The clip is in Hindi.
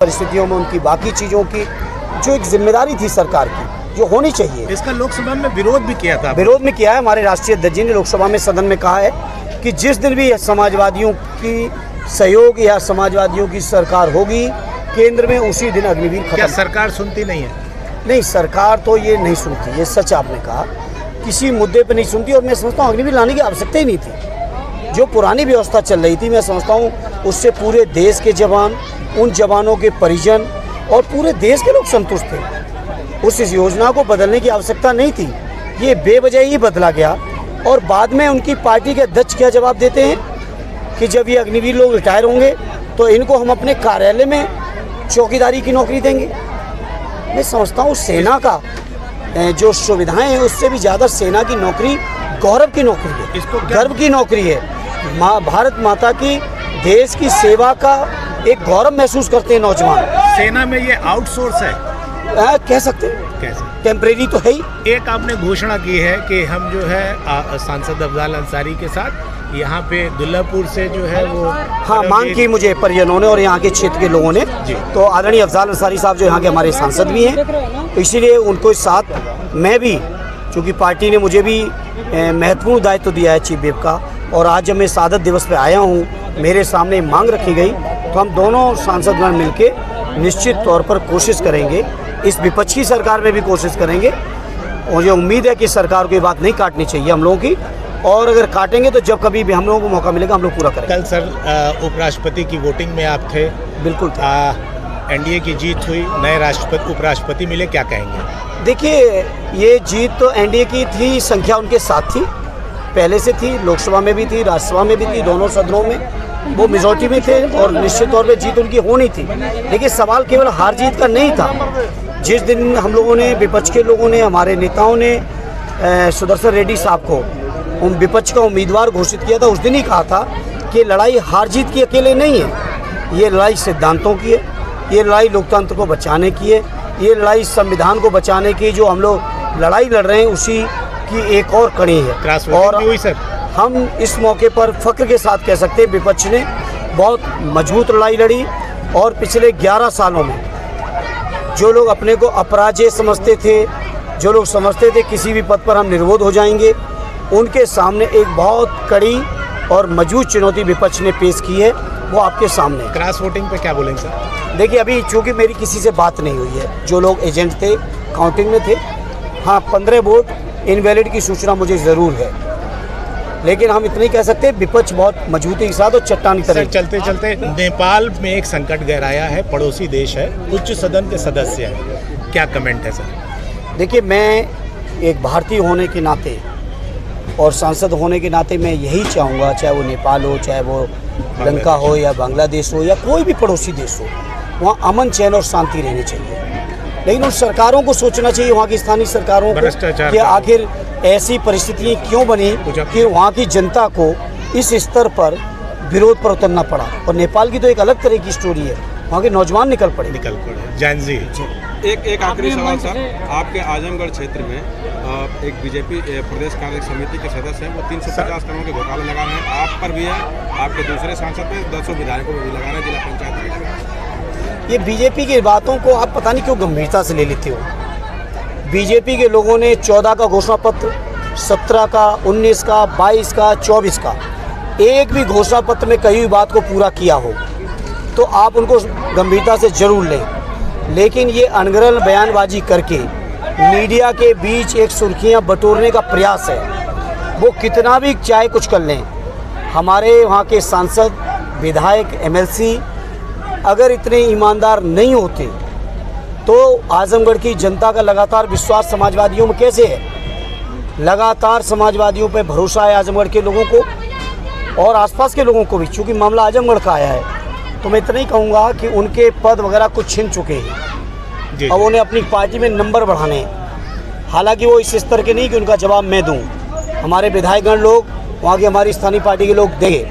परिस्थितियों में उनकी बाकी चीज़ों की जो एक जिम्मेदारी थी सरकार की, जो होनी चाहिए। इसका लोकसभा में विरोध भी किया था। विरोध में किया है। हमारे राष्ट्रीय अध्यक्ष जी ने लोकसभा में सदन में कहा है कि जिस दिन भी समाजवादियों की सहयोग या समाजवादियों की सरकार होगी केंद्र में, उसी दिन अग्निवीर खत्म। क्या सरकार सुनती नहीं है? नहीं, सरकार तो ये नहीं सुनती, ये सच आपने कहा, किसी मुद्दे पे नहीं सुनती। और मैं समझता हूँ अग्निवीर लाने की आवश्यकता ही नहीं थी। जो पुरानी व्यवस्था चल रही थी, मैं समझता हूँ उससे पूरे देश के जवान, उन जवानों के परिजन और पूरे देश के लोग संतुष्ट थे। उस योजना को बदलने की आवश्यकता नहीं थी। ये बेवजह ही बदला गया। और बाद में उनकी पार्टी के अध्यक्ष क्या जवाब देते हैं कि जब ये अग्निवीर लोग रिटायर होंगे तो इनको हम अपने कार्यालय में चौकीदारी की नौकरी देंगे। मैं समझता हूँ सेना का जो सुविधाएं हैं उससे भी ज़्यादा सेना की नौकरी गौरव की नौकरी है, इसको गर्व की नौकरी है। भारत माता की देश की सेवा का एक गौरव महसूस करते हैं नौजवान। सेना में ये आउटसोर्स है, कह सकते हैं, कैसे टेम्परेरी तो है ही। एक आपने घोषणा की है कि हम जो है सांसद अफजाल अंसारी के साथ यहाँ पे दुल्लापुर से जो है वो हाँ मांग की मुझे परिजनों ने और यहाँ के क्षेत्र के लोगों ने। तो आदरणीय अफजाल अंसारी साहब जो यहाँ के हमारे सांसद भी हैं, तो इसीलिए उनको साथ मैं भी, चूँकि पार्टी ने मुझे भी महत्वपूर्ण दायित्व दिया है चीफ व्हिप का, और आज जब मैं शहादत दिवस पे आया हूँ, मेरे सामने मांग रखी गई, तो हम दोनों सांसदगण मिलके निश्चित तौर पर कोशिश करेंगे, इस विपक्ष की सरकार में भी कोशिश करेंगे। और मुझे उम्मीद है कि सरकार को ये बात नहीं काटनी चाहिए हम लोगों की, और अगर काटेंगे तो जब कभी भी हम लोगों को मौका मिलेगा हम लोग पूरा करेंगे। कल सर उपराष्ट्रपति की वोटिंग में आप थे। बिल्कुल एनडीए की जीत हुई, नए राष्ट्रपति उपराष्ट्रपति मिले, क्या कहेंगे? देखिए, ये जीत तो एनडीए की थी, संख्या उनके साथ थी, पहले से थी, लोकसभा में भी थी, राज्यसभा में भी थी, दोनों सदनों में वो मेजॉरिटी में थे और निश्चित तौर पे जीत उनकी होनी थी। लेकिन सवाल केवल हार जीत का नहीं था। जिस दिन हम लोगों ने, विपक्ष के लोगों ने, हमारे नेताओं ने सुदर्शन रेड्डी साहब को विपक्ष का उम्मीदवार घोषित किया था, उस दिन ही कहा था कि लड़ाई हार जीत की अकेले नहीं है, ये लड़ाई सिद्धांतों की है, ये लड़ाई लोकतंत्र को बचाने की है, ये लड़ाई संविधान को बचाने की जो हम लोग लड़ाई लड़ रहे हैं उसी की एक और कड़ी है। और हुई सर, हम इस मौके पर फख्र के साथ कह सकते हैं विपक्ष ने बहुत मजबूत लड़ाई लड़ी। और पिछले 11 सालों में जो लोग अपने को अपराजय समझते थे, जो लोग समझते थे किसी भी पद पर हम निर्विरोध हो जाएंगे, उनके सामने एक बहुत कड़ी और मजबूत चुनौती विपक्ष ने पेश की है, वो आपके सामने। क्रॉस वोटिंग पे क्या बोलेंगे सर? देखिए, अभी चूँकि मेरी किसी से बात नहीं हुई है, जो लोग एजेंट थे काउंटिंग में थे, हाँ 15 वोट इनवैलिड की सूचना मुझे ज़रूर है, लेकिन हम इतना ही कह सकते हैं विपक्ष बहुत मजबूती के साथ और चट्टानी तरह। चलते चलते नेपाल में एक संकट गहराया है, पड़ोसी देश है, उच्च सदन के सदस्य हैं, क्या कमेंट है सर? देखिए, मैं एक भारतीय होने के नाते और सांसद होने के नाते मैं यही चाहूँगा, चाहे वो नेपाल हो, चाहे वो लंका हो या बांग्लादेश हो या कोई भी पड़ोसी देश हो, वहाँ अमन चैन और शांति रहनी चाहिए। लेकिन उन सरकारों को सोचना चाहिए, वहाँ की स्थानीय सरकारों को, कि आखिर ऐसी परिस्थितियाँ क्यों बनी कि वहाँ की जनता को इस स्तर पर विरोध पर उतरना पड़ा। और नेपाल की तो एक अलग तरह की स्टोरी है, वहाँ के नौजवान निकल पड़े। जैन जी, एक आखिरी सवाल सर, आपके आजमगढ़ क्षेत्र में एक बीजेपी प्रदेश कार्य समिति के सदस्य हैं, वो 350 करोड़ के घोटाले लगा रहे हैं, आप पर भी है, आपके दूसरे सांसद पे 200 विधायकों पर भी लगा रहे हैं, जिला पंचायत। ये बीजेपी की बातों को आप पता नहीं क्यों गंभीरता से ले लेते हो। बीजेपी के लोगों ने 14 का घोषणा पत्र, 17 का, 19 का, 22 का, 24 का, एक भी घोषणा पत्र में कही हुई बात को पूरा किया हो तो आप उनको गंभीरता से जरूर लें। लेकिन ये अनगढ़ बयानबाजी करके मीडिया के बीच एक सुर्खियां बटोरने का प्रयास है, वो कितना भी चाहे कुछ कर लें। हमारे वहाँ के सांसद, विधायक, एमएलसी अगर इतने ईमानदार नहीं होते तो आजमगढ़ की जनता का लगातार विश्वास समाजवादियों में कैसे है? लगातार समाजवादियों पर भरोसा है आजमगढ़ के लोगों को और आसपास के लोगों को भी, चूँकि मामला आजमगढ़ का आया है। तो मैं इतना ही कहूँगा कि उनके पद वगैरह कुछ छिन चुके हैं, अब उन्हें अपनी पार्टी में नंबर बढ़ाने हैं। हालांकि वो इस स्तर के नहीं कि उनका जवाब मैं दूं, हमारे विधायकगण लोग, वहाँ की हमारी स्थानीय पार्टी के लोग देंगे।